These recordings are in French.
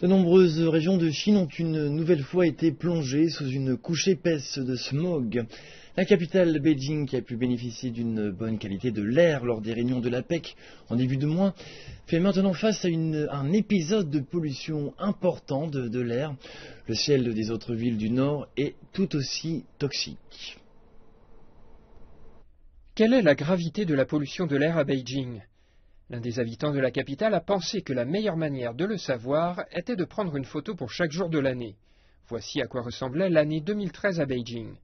De nombreuses régions de Chine ont une nouvelle fois été plongées sous une couche épaisse de smog. La capitale Beijing, qui a pu bénéficier d'une bonne qualité de l'air lors des réunions de l'APEC en début de mois, fait maintenant face à un épisode de pollution important de l'air. Le ciel des autres villes du nord est tout aussi toxique. Quelle est la gravité de la pollution de l'air à Beijing ? L'un des habitants de la capitale a pensé que la meilleure manière de le savoir était de prendre une photo pour chaque jour de l'année. Voici à quoi ressemblait l'année 2013 à Beijing.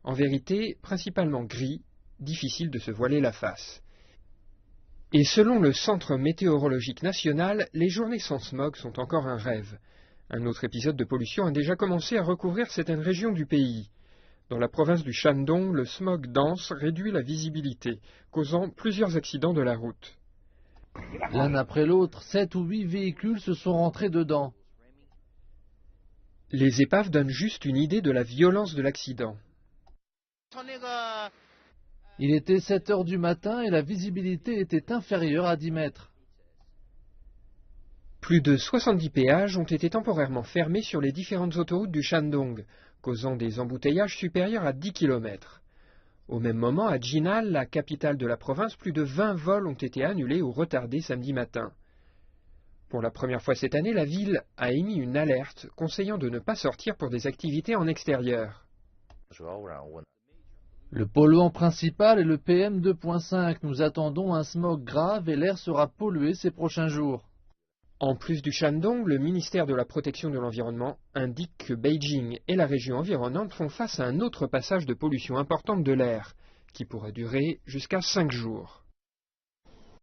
En vérité, principalement gris, difficile de se voiler la face. Et selon le Centre météorologique national, les journées sans smog sont encore un rêve. Un autre épisode de pollution a déjà commencé à recouvrir certaines régions du pays. Dans la province du Shandong, le smog dense réduit la visibilité, causant plusieurs accidents de la route. L'un après l'autre, 7 ou 8 véhicules se sont rentrés dedans. Les épaves donnent juste une idée de la violence de l'accident. Il était 7 heures du matin et la visibilité était inférieure à 10 mètres. Plus de 70 péages ont été temporairement fermés sur les différentes autoroutes du Shandong, causant des embouteillages supérieurs à 10 km. Au même moment, à Jinan, la capitale de la province, plus de 20 vols ont été annulés ou retardés samedi matin. Pour la première fois cette année, la ville a émis une alerte conseillant de ne pas sortir pour des activités en extérieur. Le polluant principal est le PM2.5. Nous attendons un smog grave et l'air sera pollué ces prochains jours. En plus du Shandong, le ministère de la Protection de l'Environnement indique que Beijing et la région environnante font face à un autre passage de pollution importante de l'air, qui pourra durer jusqu'à 5 jours.